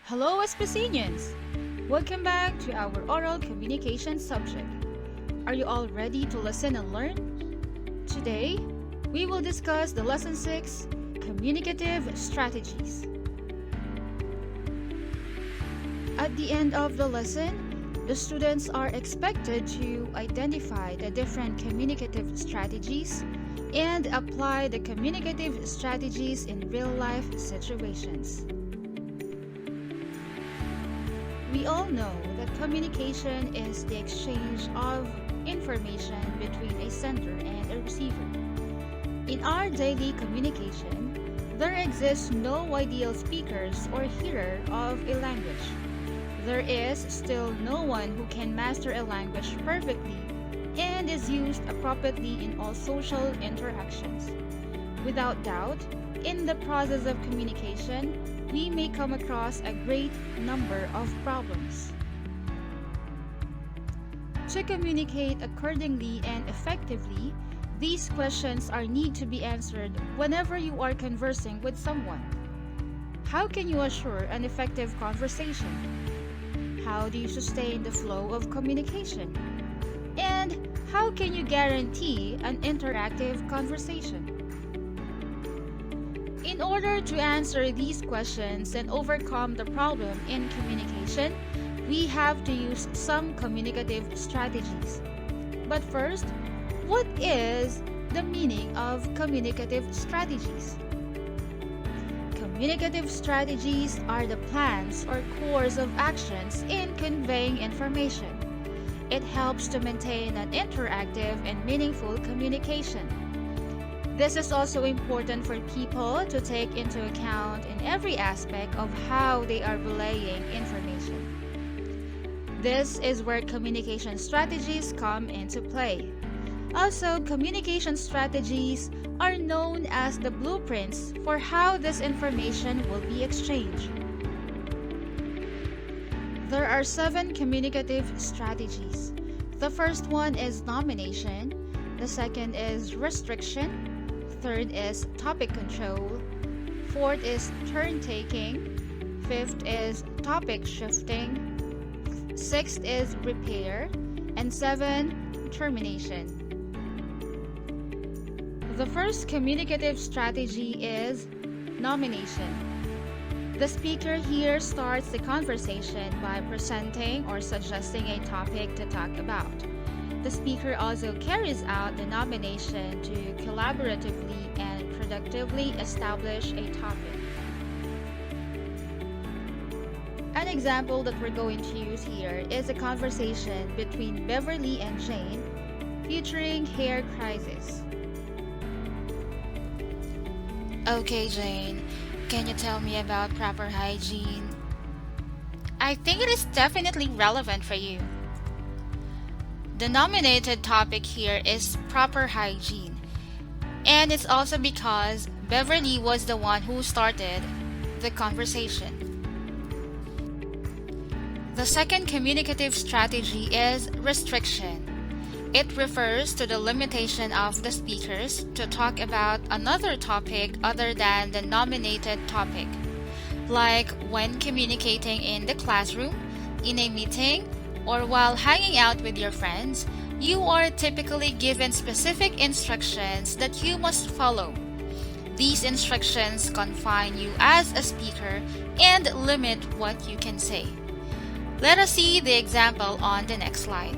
Hello, Espacinians! Welcome back to our oral communication subject. Are you all ready to listen and learn? Today, we will discuss the Lesson 6, Communicative Strategies. At the end of the lesson, the students are expected to identify the different communicative strategies and apply the communicative strategies in real-life situations. We all know that communication is the exchange of information between a sender and a receiver. In our daily communication, there exists no ideal speakers or hearer of a language. There is still no one who can master a language perfectly and is used appropriately in all social interactions. Without doubt, in the process of communication, we may come across a great number of problems. To communicate accordingly and effectively, these questions are need to be answered whenever you are conversing with someone. How can you assure an effective conversation? How do you sustain the flow of communication? And how can you guarantee an interactive conversation? In order to answer these questions and overcome the problem in communication, we have to use some communicative strategies. But first, what is the meaning of communicative strategies? Communicative strategies are the plans or course of actions in conveying information. It helps to maintain an interactive and meaningful communication. This is also important for people to take into account in every aspect of how they are relaying information. This is where communication strategies come into play. Also, communication strategies are known as the blueprints for how this information will be exchanged. There are 7 communicative strategies. The first one is nomination, the second is restriction, third is topic control, fourth is turn taking, fifth is topic shifting, sixth is repair, and 7, termination. The first communicative strategy is nomination. The speaker here starts the conversation by presenting or suggesting a topic to talk about. The speaker also carries out the nomination to collaboratively and productively establish a topic. An example that we're going to use here is a conversation between Beverly and Jane featuring hair crisis. Okay, Jane, can you tell me about proper hygiene? I think it is definitely relevant for you. The nominated topic here is proper hygiene, and it's also because Beverly was the one who started the conversation. The second communicative strategy is restriction. It refers to the limitation of the speakers to talk about another topic other than the nominated topic, like when communicating in the classroom, in a meeting, or while hanging out with your friends. You are typically given specific instructions that you must follow. These instructions confine you as a speaker and limit what you can say. Let us see the example on the next slide.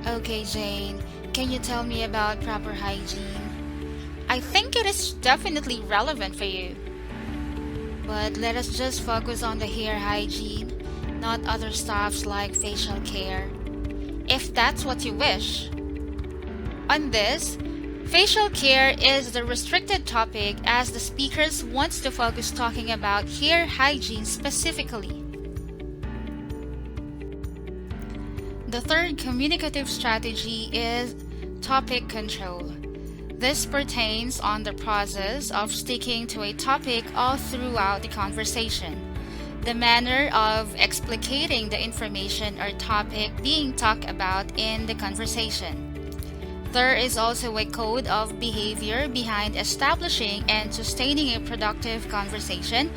Okay, Jane, can you tell me about proper hygiene? I think it is definitely relevant for you. But let us just focus on the hair hygiene, not other stuffs like facial care, if that's what you wish. On this, facial care is the restricted topic as the speakers wants to focus talking about hair hygiene specifically. The third communicative strategy is topic control. This pertains on the process of sticking to a topic all throughout the conversation. The manner of explicating the information or topic being talked about in the conversation. There is also a code of behavior behind establishing and sustaining a productive conversation,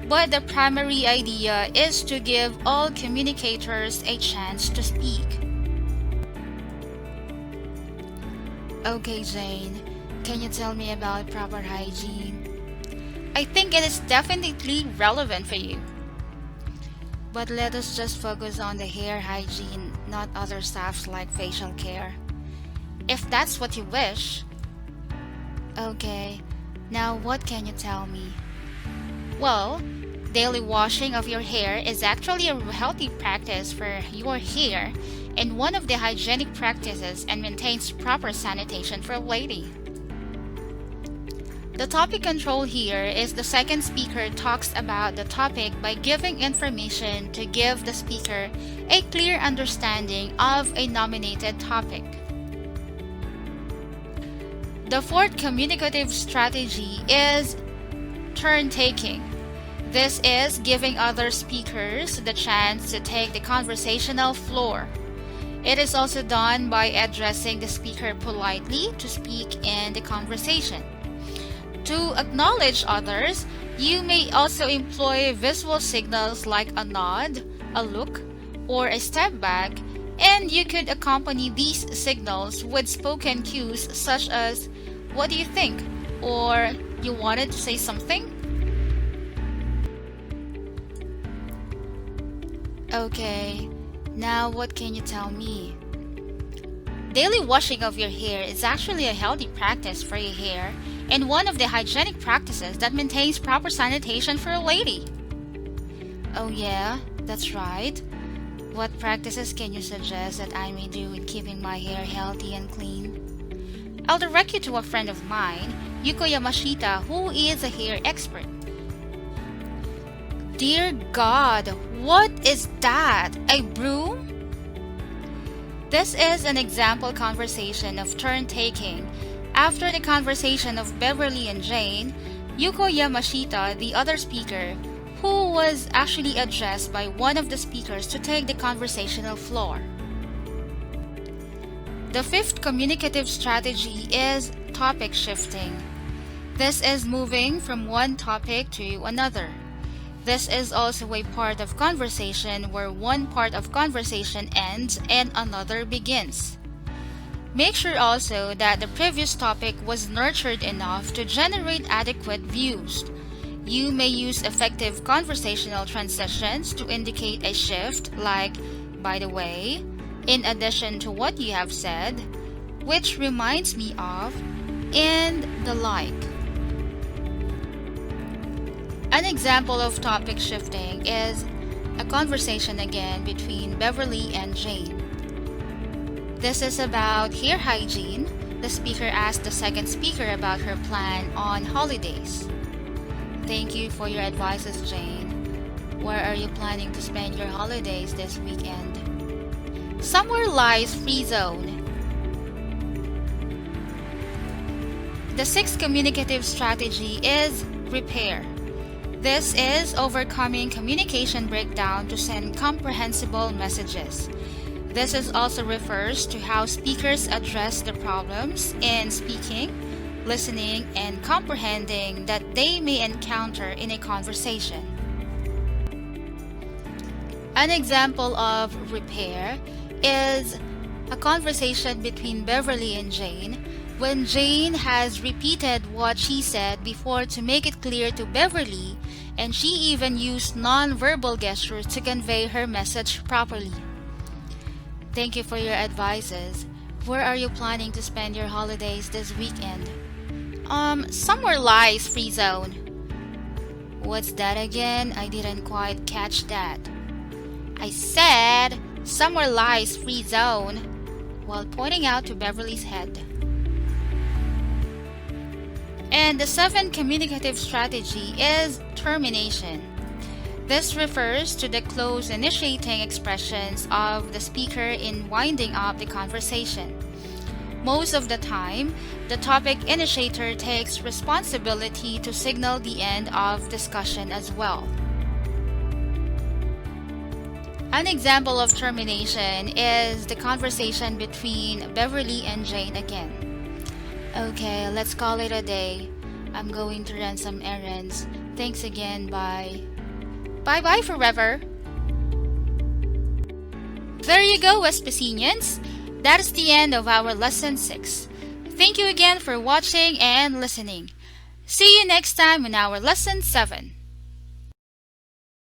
but the primary idea is to give all communicators a chance to speak. Okay, Jane, can you tell me about proper hygiene? I think it is definitely relevant for you. But let us just focus on the hair hygiene, not other stuff like facial care. If that's what you wish. Okay, now what can you tell me? Well, daily washing of your hair is actually a healthy practice for your hair and one of the hygienic practices and maintains proper sanitation for a lady. The topic control here is the second speaker talks about the topic by giving information to give the speaker a clear understanding of a nominated topic. The fourth communicative strategy is turn taking. This is giving other speakers the chance to take the conversational floor. It is also done by addressing the speaker politely to speak in the conversation. To acknowledge others, you may also employ visual signals like a nod, a look, or a step back, and you could accompany these signals with spoken cues such as, "What do you think?" or "You wanted to say something?" Okay, now what can you tell me? Daily washing of your hair is actually a healthy practice for your hair and one of the hygienic practices that maintains proper sanitation for a lady. Oh yeah, that's right. What practices can you suggest that I may do in keeping my hair healthy and clean? I'll direct you to a friend of mine, Yuko Yamashita, who is a hair expert. Dear God, what is that? A broom? This is an example conversation of turn-taking. After the conversation of Beverly and Jane, Yuko Yamashita, the other speaker, who was actually addressed by one of the speakers to take the conversational floor. The fifth communicative strategy is topic shifting. This is moving from one topic to another. This is also a part of conversation where one part of conversation ends and another begins. Make sure also that the previous topic was nurtured enough to generate adequate views. You may use effective conversational transitions to indicate a shift like, "By the way," "In addition to what you have said," "Which reminds me of," and the like. An example of topic shifting is a conversation again between Beverly and Jane. This is about hair hygiene. The speaker asked the second speaker about her plan on holidays. "Thank you for your advices, Jane. Where are you planning to spend your holidays this weekend?" "Somewhere lies free zone." The sixth communicative strategy is repair. This is overcoming communication breakdown to send comprehensible messages. This is also refers to how speakers address the problems in speaking, listening, and comprehending that they may encounter in a conversation. An example of repair is a conversation between Beverly and Jane when Jane has repeated what she said before to make it clear to Beverly, and she even used non-verbal gestures to convey her message properly. "Thank you for your advices. Where are you planning to spend your holidays this weekend?" Somewhere lies free zone." "What's that again? I didn't quite catch that." "I said, somewhere lies free zone," while pointing out to Beverly's head. And the seventh communicative strategy is termination. This refers to the close initiating expressions of the speaker in winding up the conversation. Most of the time, the topic initiator takes responsibility to signal the end of discussion as well. An example of termination is the conversation between Beverly and Jane again. Okay, let's call it a day. I'm going to run some errands. Thanks again, bye. Bye bye forever. There you go, Vespasianians. That is the end of our lesson 6. Thank you again for watching and listening. See you next time in our lesson 7.